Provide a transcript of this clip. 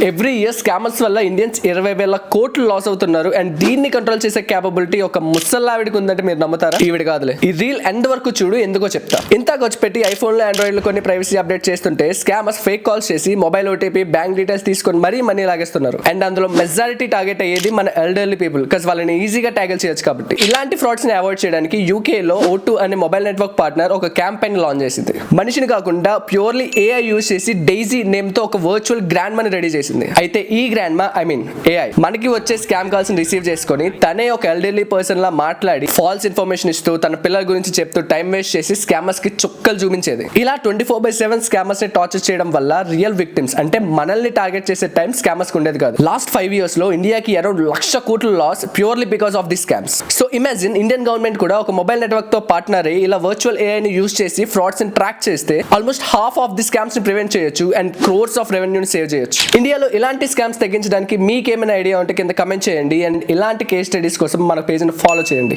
Every year scammers వల్ల Indians 20,000 కోట్లు loss అవుతున్నారు. అండ్ దీన్ని కంట్రోల్ చేసే కేపబిలిటీ ఒక ముసల్లావిడికి ఉందంటే మీరు నమ్ముతారా? ఈవిడ కాదులే. ఈ రీల్ ఎండ్ వరకు చూడు, ఎందుకో చెప్తా. ఇంత ఖర్చు పెట్టి ఐఫోన్ లో ఆండ్రాయిడ్ లో కొన్ని ప్రైవసీ అప్డేట్ చేస్తుంటే స్కామర్స్ ఫేక్ కాల్స్ చేసి మొబైల్ ఓటీపీ బ్యాంక్ డీటెయిల్స్ తీసుకొని మరీ మనీ లాగేస్తున్నారు. అండ్ అందులో మెజారిటీ టార్గెట్ అయ్యేది మన ఎల్డర్లీ పీపుల్, బికాస్ వాళ్ళని ఈజీగా ట్యాగిల్ చేయొచ్చు కాబట్టి. ఇలాంటి ఫ్రాడ్స్ ని అవాయిడ్ చేయడానికి యూకే లో O2 అనే మొబైల్ నెట్వర్క్ పార్ట్నర్ ఒక క్యాంపెయిన్ లాంచ్ చేసింది. మనిషిని కాకుండా ప్యూర్లీ AI యూజ్ చేసి డైజీ నేమ్ తో ఒక వర్చువల్ గ్రాండ్ మనీ రెడీ చేసింది. అయితే ఈ గ్రాండ్ మా AI మనకి వచ్చే స్కామ్ కాల్స్ ని రిసీవ్ చేసుకొని తనే ఒక ఎల్డర్లీ పర్సన్ లా మాట్లాడి ఫాల్స్ ఇన్ఫర్మేషన్ ఇస్తూ తన పిల్లల గురించి చెప్తూ టైం వేస్ట్ చేసి స్కామర్స్ కి చుక్కలు చూపించేది. ఇలా 24/7 స్కామర్స్ ని టార్చర్ చేయడం వల్ల రియల్ విక్టిమ్స్ అంటే మనల్ని టార్గెట్ చేసే టైం స్కామర్స్ కి ఉండేది కాదు. లాస్ట్ 5 years లో ఇండియాకి అరౌండ్ 1,00,000 కోట్ల loss purely because of the scams. So imagine Indian government కూడా ఒక మొబైల్ నెట్వర్క్ తో పార్ట్నర్ అయ్యి ఇలా వర్చువల్ AI ని యూజ్ చేసి ఫ్రాడ్స్ ని ట్రాక్ చేస్తే almost half of the scams ని ప్రివెంట్ చేయొచ్చు అండ్ క్రోర్స్ ఆఫ్ రెవెన్యూని సేవ్ చేయొచ్చు. ఇండియాలో ఇలాంటి స్కామ్స్ తగ్గించడానికి మీకేమైనా ఐడియా ఉంటే కింద కమెంట్ చేయండి. అండ్ ఇలాంటి కేస్ స్టడీస్ కోసం మన పేజ్ ని ఫాలో చేయండి.